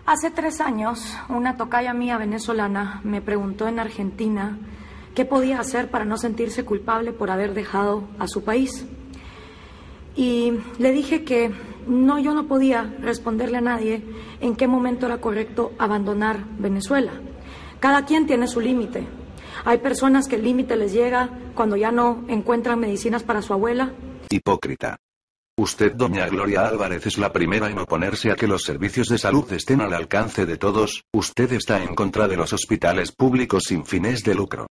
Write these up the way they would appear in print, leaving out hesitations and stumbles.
Hace 3 años, una tocaya mía venezolana me preguntó en Argentina qué podía hacer para no sentirse culpable por haber dejado a su país. Y le dije que yo no podía responderle a nadie en qué momento era correcto abandonar Venezuela. Cada quien tiene su límite. Hay personas que el límite les llega cuando ya no encuentran medicinas para su abuela. Hipócrita. Usted, doña Gloria Álvarez, es la primera en oponerse a que los servicios de salud estén al alcance de todos. Usted está en contra de los hospitales públicos sin fines de lucro.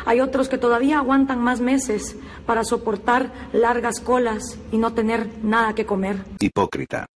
Hay otros que todavía aguantan más meses para soportar largas colas y no tener nada que comer. Hipócrita.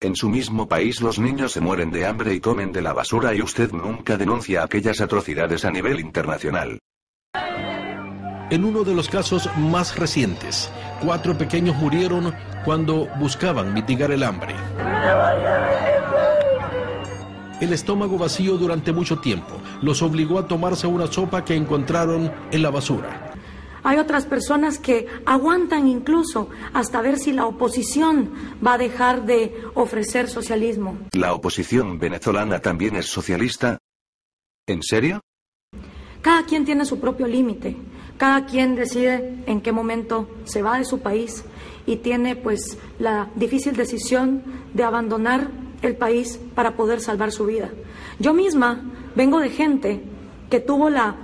En su mismo país los niños se mueren de hambre y comen de la basura y usted nunca denuncia aquellas atrocidades a nivel internacional. En uno de los casos más recientes, 4 pequeños murieron cuando buscaban mitigar el hambre. El estómago vacío durante mucho tiempo los obligó a tomarse una sopa que encontraron en la basura. Hay otras personas que aguantan incluso hasta ver si la oposición va a dejar de ofrecer socialismo. ¿La oposición venezolana también es socialista? ¿En serio? Cada quien tiene su propio límite. Cada quien decide en qué momento se va de su país y tiene pues la difícil decisión de abandonar el país para poder salvar su vida. Yo misma vengo de gente que tuvo la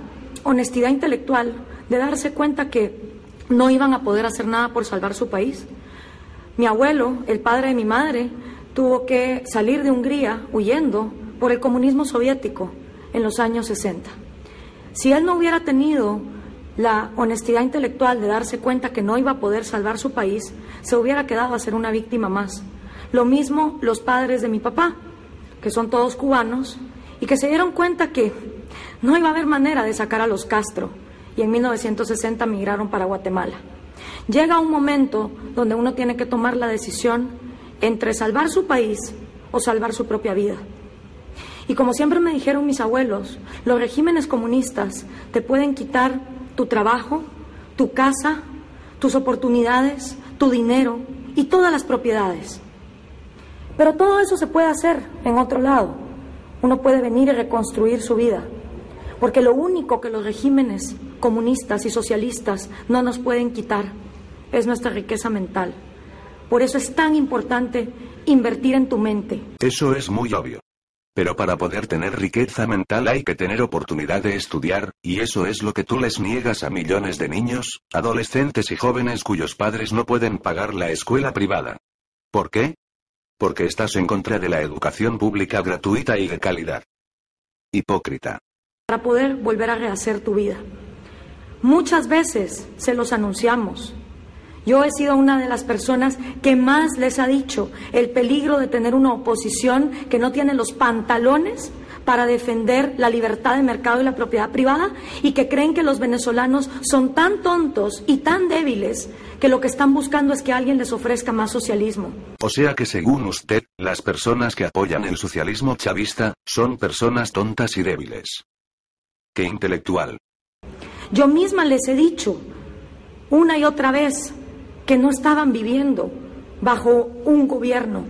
honestidad intelectual de darse cuenta que no iban a poder hacer nada por salvar su país. Mi abuelo, el padre de mi madre, tuvo que salir de Hungría huyendo por el comunismo soviético en los años 60. Si él no hubiera tenido la honestidad intelectual de darse cuenta que no iba a poder salvar su país, se hubiera quedado a ser una víctima más. Lo mismo los padres de mi papá, que son todos cubanos, y que se dieron cuenta que no iba a haber manera de sacar a los Castro, y en 1960 migraron para Guatemala. Llega un momento donde uno tiene que tomar la decisión entre salvar su país o salvar su propia vida. Y como siempre me dijeron mis abuelos, los regímenes comunistas te pueden quitar tu trabajo, tu casa, tus oportunidades, tu dinero y todas las propiedades. Pero todo eso se puede hacer en otro lado. Uno puede venir y reconstruir su vida. Porque lo único que los regímenes comunistas y socialistas no nos pueden quitar es nuestra riqueza mental. Por eso es tan importante invertir en tu mente. Eso es muy obvio. Pero para poder tener riqueza mental hay que tener oportunidad de estudiar, y eso es lo que tú les niegas a millones de niños, adolescentes y jóvenes cuyos padres no pueden pagar la escuela privada. ¿Por qué? Porque estás en contra de la educación pública gratuita y de calidad. Hipócrita. Para poder volver a rehacer tu vida. Muchas veces se los anunciamos. Yo he sido una de las personas que más les ha dicho el peligro de tener una oposición que no tiene los pantalones para defender la libertad de mercado y la propiedad privada y que creen que los venezolanos son tan tontos y tan débiles que lo que están buscando es que alguien les ofrezca más socialismo. O sea que según usted, las personas que apoyan el socialismo chavista son personas tontas y débiles. ¡Qué intelectual! Yo misma les he dicho una y otra vez que no estaban viviendo bajo un gobierno,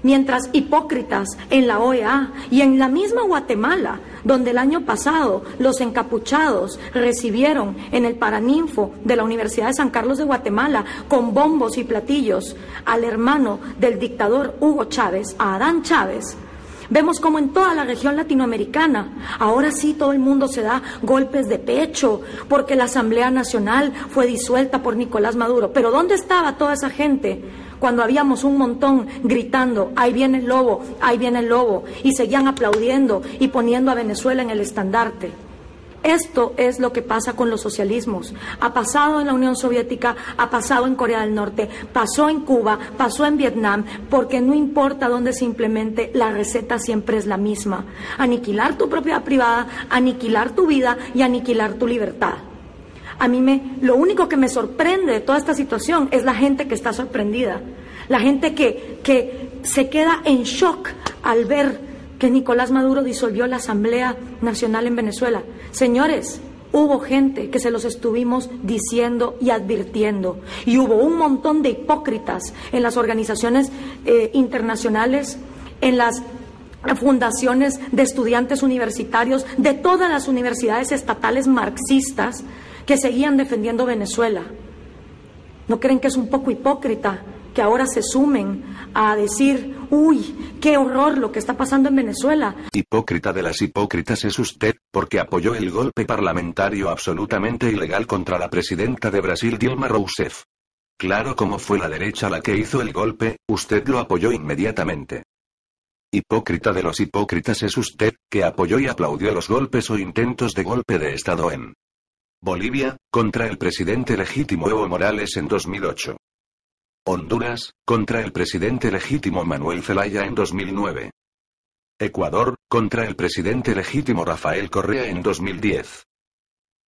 mientras hipócritas en la OEA y en la misma Guatemala, donde el año pasado los encapuchados recibieron en el Paraninfo de la Universidad de San Carlos de Guatemala con bombos y platillos al hermano del dictador Hugo Chávez, a Adán Chávez. Vemos como en toda la región latinoamericana, ahora sí todo el mundo se da golpes de pecho porque la Asamblea Nacional fue disuelta por Nicolás Maduro. Pero ¿dónde estaba toda esa gente cuando habíamos un montón gritando, ahí viene el lobo, ahí viene el lobo? Y seguían aplaudiendo y poniendo a Venezuela en el estandarte. Esto es lo que pasa con los socialismos. Ha pasado en la Unión Soviética, ha pasado en Corea del Norte, pasó en Cuba, pasó en Vietnam, porque no importa dónde se implemente, la receta siempre es la misma. Aniquilar tu propiedad privada, aniquilar tu vida y aniquilar tu libertad. A mí lo único que me sorprende de toda esta situación es la gente que está sorprendida. La gente que se queda en shock al ver que Nicolás Maduro disolvió la Asamblea Nacional en Venezuela. Señores, hubo gente que se los estuvimos diciendo y advirtiendo. Y hubo un montón de hipócritas en las organizaciones internacionales, en las fundaciones de estudiantes universitarios de todas las universidades estatales marxistas que seguían defendiendo Venezuela. ¿No creen que es un poco hipócrita que ahora se sumen a decir, uy, qué horror lo que está pasando en Venezuela? Hipócrita de las hipócritas es usted, porque apoyó el golpe parlamentario absolutamente ilegal contra la presidenta de Brasil, Dilma Rousseff. Claro, como fue la derecha la que hizo el golpe, usted lo apoyó inmediatamente. Hipócrita de los hipócritas es usted, que apoyó y aplaudió los golpes o intentos de golpe de Estado en Bolivia, contra el presidente legítimo Evo Morales en 2008. Honduras, contra el presidente legítimo Manuel Zelaya en 2009. Ecuador, contra el presidente legítimo Rafael Correa en 2010.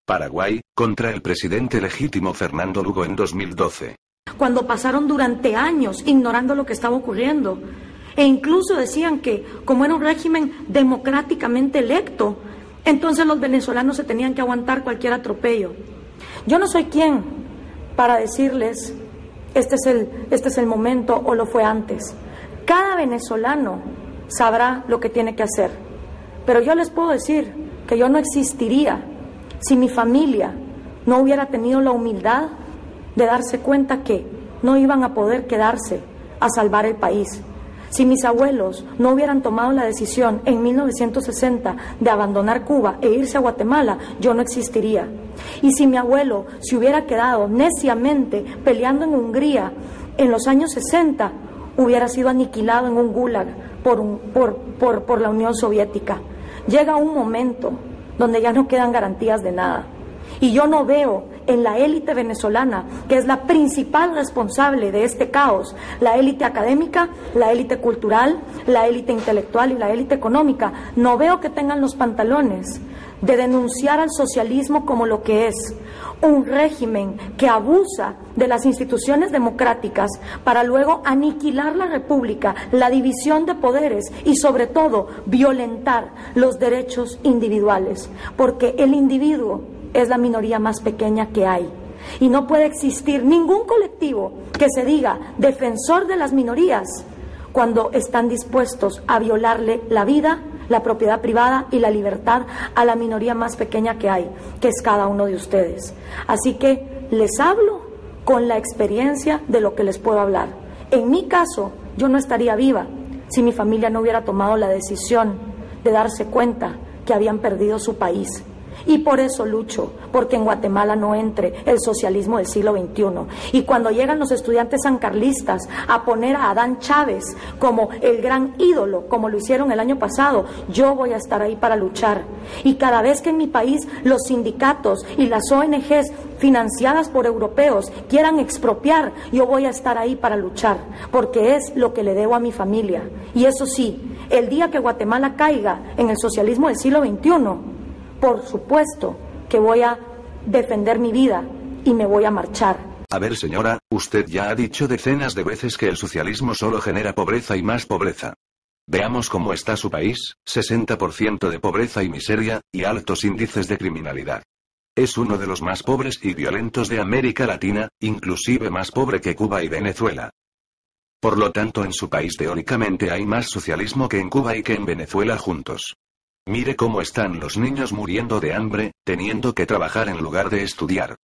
Paraguay, contra el presidente legítimo Fernando Lugo en 2012. Cuando pasaron durante años ignorando lo que estaba ocurriendo. E incluso decían que, como era un régimen democráticamente electo, entonces los venezolanos se tenían que aguantar cualquier atropello. Yo no soy quien para decirles, este es el momento o lo fue antes. Cada venezolano sabrá lo que tiene que hacer. Pero yo les puedo decir que yo no existiría si mi familia no hubiera tenido la humildad de darse cuenta que no iban a poder quedarse a salvar el país. Si mis abuelos no hubieran tomado la decisión en 1960 de abandonar Cuba e irse a Guatemala, yo no existiría. Y si mi abuelo se hubiera quedado neciamente peleando en Hungría en los años 60, hubiera sido aniquilado en un gulag por la Unión Soviética. Llega un momento donde ya no quedan garantías de nada. Y yo no veo en la élite venezolana, que es la principal responsable de este caos, la élite académica, la élite cultural, la élite intelectual y la élite económica, no veo que tengan los pantalones de denunciar al socialismo como lo que es, un régimen que abusa de las instituciones democráticas para luego aniquilar la república, la división de poderes y sobre todo violentar los derechos individuales, porque el individuo es la minoría más pequeña que hay. Y no puede existir ningún colectivo que se diga defensor de las minorías cuando están dispuestos a violarle la vida, la propiedad privada y la libertad a la minoría más pequeña que hay, que es cada uno de ustedes. Así que les hablo con la experiencia de lo que les puedo hablar. En mi caso, yo no estaría viva si mi familia no hubiera tomado la decisión de darse cuenta que habían perdido su país. Y por eso lucho, porque en Guatemala no entre el socialismo del siglo XXI. Y cuando llegan los estudiantes sancarlistas a poner a Adán Chávez como el gran ídolo, como lo hicieron el año pasado, yo voy a estar ahí para luchar. Y cada vez que en mi país los sindicatos y las ONGs financiadas por europeos quieran expropiar, yo voy a estar ahí para luchar, porque es lo que le debo a mi familia. Y eso sí, el día que Guatemala caiga en el socialismo del siglo XXI, por supuesto que voy a defender mi vida y me voy a marchar. A ver, señora, usted ya ha dicho decenas de veces que el socialismo solo genera pobreza y más pobreza. Veamos cómo está su país: 60% de pobreza y miseria, y altos índices de criminalidad. Es uno de los más pobres y violentos de América Latina, inclusive más pobre que Cuba y Venezuela. Por lo tanto, en su país teóricamente hay más socialismo que en Cuba y que en Venezuela juntos. Mire cómo están los niños muriendo de hambre, teniendo que trabajar en lugar de estudiar.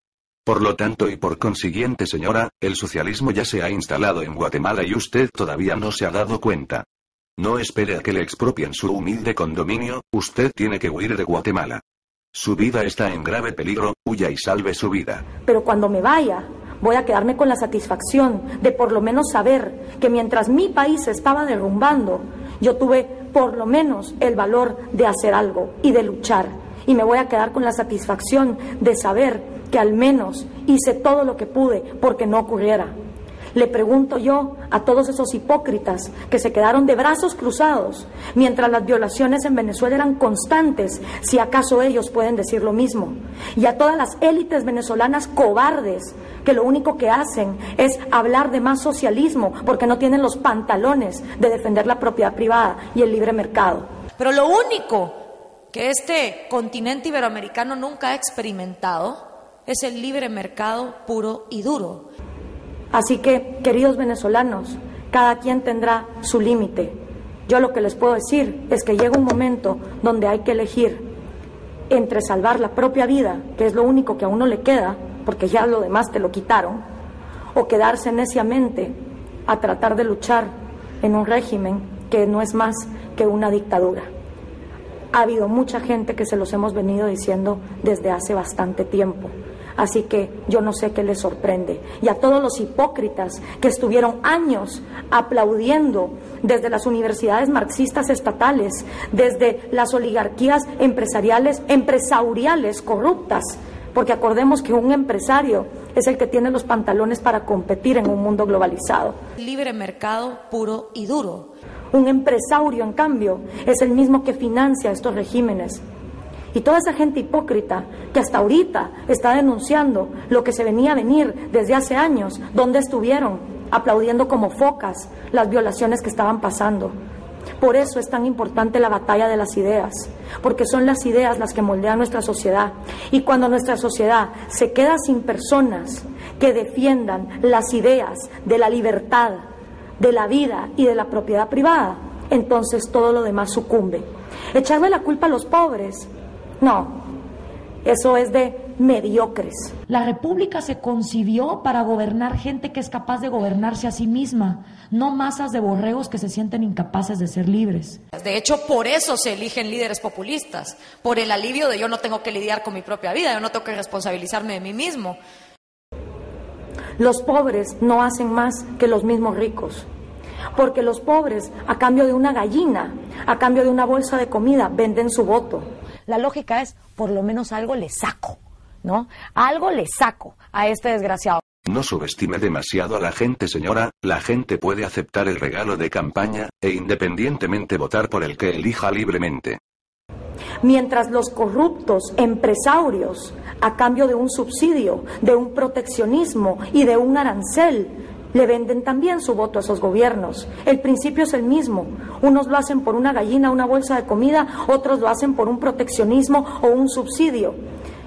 Por lo tanto y por consiguiente, señora, el socialismo ya se ha instalado en Guatemala y usted todavía no se ha dado cuenta. No espere a que le expropien su humilde condominio, usted tiene que huir de Guatemala. Su vida está en grave peligro, huya y salve su vida. Pero cuando me vaya, voy a quedarme con la satisfacción de por lo menos saber que mientras mi país se estaba derrumbando, yo tuve por lo menos el valor de hacer algo y de luchar. Y me voy a quedar con la satisfacción de saber que al menos hice todo lo que pude porque no ocurriera. Le pregunto yo a todos esos hipócritas que se quedaron de brazos cruzados mientras las violaciones en Venezuela eran constantes, si acaso ellos pueden decir lo mismo. Y a todas las élites venezolanas cobardes que lo único que hacen es hablar de más socialismo porque no tienen los pantalones de defender la propiedad privada y el libre mercado. Pero lo único que este continente iberoamericano nunca ha experimentado es el libre mercado puro y duro. Así que, queridos venezolanos, cada quien tendrá su límite, Yo lo que les puedo decir es que llega un momento donde hay que elegir entre salvar la propia vida, que es lo único que a uno le queda, porque ya lo demás te lo quitaron, o quedarse neciamente a tratar de luchar en un régimen que no es más que una dictadura. Ha habido mucha gente que se los hemos venido diciendo desde hace bastante tiempo. Así que yo no sé qué les sorprende. Y a todos los hipócritas que estuvieron años aplaudiendo desde las universidades marxistas estatales, desde las oligarquías empresariales corruptas, porque acordemos que un empresario es el que tiene los pantalones para competir en un mundo globalizado. Libre mercado puro y duro. Un empresario, en cambio, es el mismo que financia estos regímenes. Y toda esa gente hipócrita que hasta ahorita está denunciando lo que se venía a venir desde hace años, ¿dónde estuvieron? Aplaudiendo como focas las violaciones que estaban pasando. Por eso es tan importante la batalla de las ideas, porque son las ideas las que moldean nuestra sociedad. Y cuando nuestra sociedad se queda sin personas que defiendan las ideas de la libertad, de la vida y de la propiedad privada, entonces todo lo demás sucumbe. Echarle la culpa a los pobres, no, eso es de mediocres. La república se concibió para gobernar gente que es capaz de gobernarse a sí misma, no masas de borregos que se sienten incapaces de ser libres. De hecho, por eso se eligen líderes populistas, por el alivio de yo no tengo que lidiar con mi propia vida, yo no tengo que responsabilizarme de mí mismo. Los pobres no hacen más que los mismos ricos, porque los pobres, a cambio de una gallina, a cambio de una bolsa de comida, venden su voto. La lógica es, por lo menos algo le saco, ¿no? Algo le saco a este desgraciado. No subestime demasiado a la gente, señora. La gente puede aceptar el regalo de campaña e independientemente votar por el que elija libremente. Mientras los corruptos empresarios, a cambio de un subsidio, de un proteccionismo y de un arancel, le venden también su voto a esos gobiernos. El principio es el mismo. Unos lo hacen por una gallina, una bolsa de comida, otros lo hacen por un proteccionismo o un subsidio.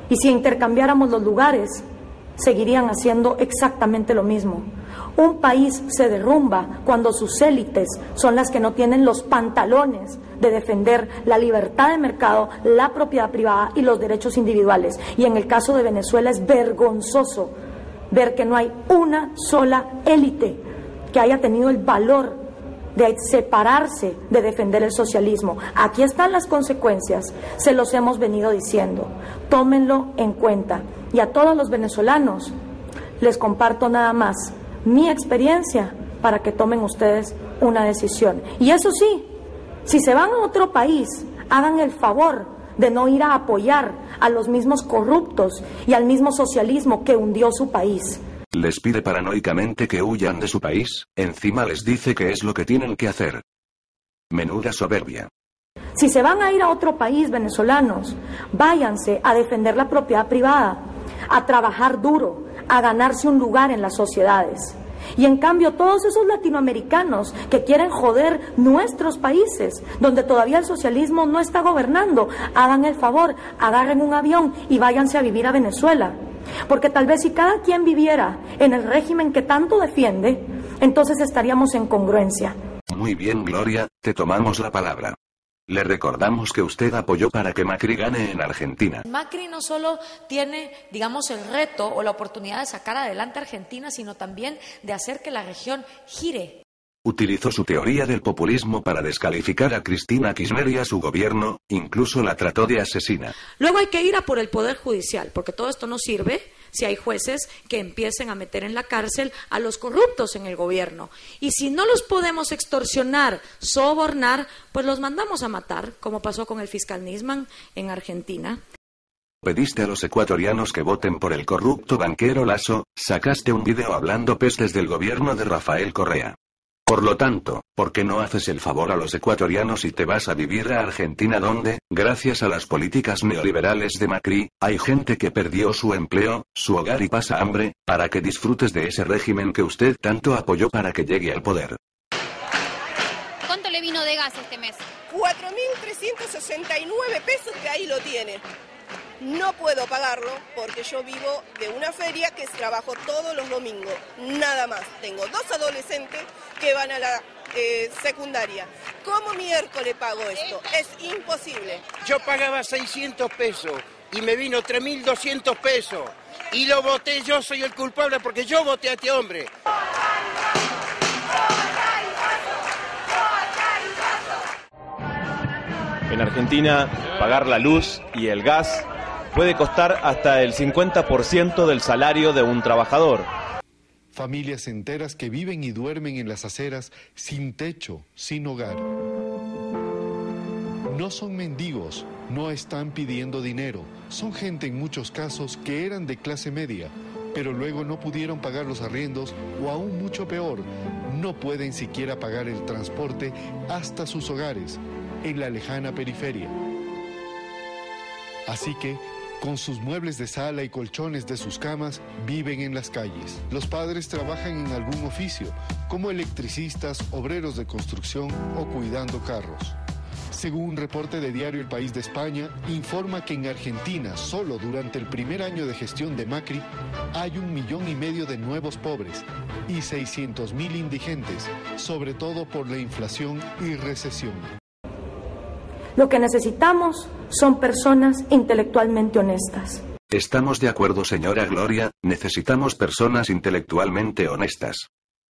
Y si intercambiáramos los lugares, seguirían haciendo exactamente lo mismo. Un país se derrumba cuando sus élites son las que no tienen los pantalones de defender la libertad de mercado, la propiedad privada y los derechos individuales. Y en el caso de Venezuela es vergonzoso ver que no hay una sola élite que haya tenido el valor de separarse de defender el socialismo. Aquí están las consecuencias, se los hemos venido diciendo. Tómenlo en cuenta. Y a todos los venezolanos les comparto nada más mi experiencia para que tomen ustedes una decisión. Y eso sí, si se van a otro país, hagan el favor de no ir a apoyar a los mismos corruptos y al mismo socialismo que hundió su país. Les pide paranoicamente que huyan de su país, encima les dice que es lo que tienen que hacer. Menuda soberbia. Si se van a ir a otro país, venezolanos, váyanse a defender la propiedad privada, a trabajar duro, a ganarse un lugar en las sociedades. Y en cambio todos esos latinoamericanos que quieren joder nuestros países, donde todavía el socialismo no está gobernando, hagan el favor, agarren un avión y váyanse a vivir a Venezuela. Porque tal vez si cada quien viviera en el régimen que tanto defiende, entonces estaríamos en congruencia. Muy bien, Gloria, te tomamos la palabra. Le recordamos que usted apoyó para que Macri gane en Argentina. Macri no solo tiene, digamos, el reto o la oportunidad de sacar adelante a Argentina, sino también de hacer que la región gire. Utilizó su teoría del populismo para descalificar a Cristina Kirchner y a su gobierno, incluso la trató de asesina. Luego hay que ir a por el Poder Judicial, porque todo esto no sirve si hay jueces que empiecen a meter en la cárcel a los corruptos en el gobierno. Y si no los podemos extorsionar, sobornar, pues los mandamos a matar, como pasó con el fiscal Nisman en Argentina. Pediste a los ecuatorianos que voten por el corrupto banquero Lasso, sacaste un video hablando pestes del gobierno de Rafael Correa. Por lo tanto, ¿por qué no haces el favor a los ecuatorianos y te vas a vivir a Argentina donde, gracias a las políticas neoliberales de Macri, hay gente que perdió su empleo, su hogar y pasa hambre, para que disfrutes de ese régimen que usted tanto apoyó para que llegue al poder? ¿Cuánto le vino de gas este mes? 4.369 pesos, que ahí lo tiene. No puedo pagarlo porque yo vivo de una feria que trabajo todos los domingos, nada más. Tengo 2 adolescentes que van a la secundaria ¿Cómo miércoles pago esto? Es imposible. Yo pagaba 600 pesos y me vino 3.200 pesos. Y lo voté, yo soy el culpable porque yo voté a este hombre. En Argentina, pagar la luz y el gas puede costar hasta el 50% del salario de un trabajador. Familias enteras que viven y duermen en las aceras sin techo, sin hogar. No son mendigos, no están pidiendo dinero. Son gente en muchos casos que eran de clase media, pero luego no pudieron pagar los arriendos o aún mucho peor, no pueden siquiera pagar el transporte hasta sus hogares, en la lejana periferia. Así que, con sus muebles de sala y colchones de sus camas, viven en las calles. Los padres trabajan en algún oficio, como electricistas, obreros de construcción o cuidando carros. Según un reporte de diario El País de España, informa que en Argentina, solo durante el primer año de gestión de Macri, hay 1,5 millones de nuevos pobres y 600.000 indigentes, sobre todo por la inflación y recesión. Lo que necesitamos son personas intelectualmente honestas. Estamos de acuerdo, señora Gloria, necesitamos personas intelectualmente honestas.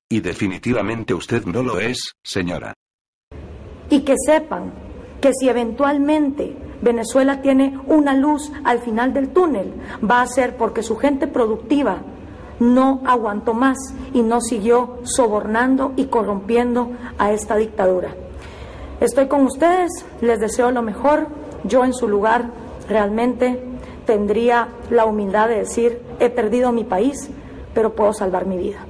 Y definitivamente usted no lo es, señora. Y que sepan que si eventualmente Venezuela tiene una luz al final del túnel, va a ser porque su gente productiva no aguantó más y no siguió sobornando y corrompiendo a esta dictadura. Estoy con ustedes, les deseo lo mejor. Yo en su lugar realmente tendría la humildad de decir, he perdido mi país, pero puedo salvar mi vida.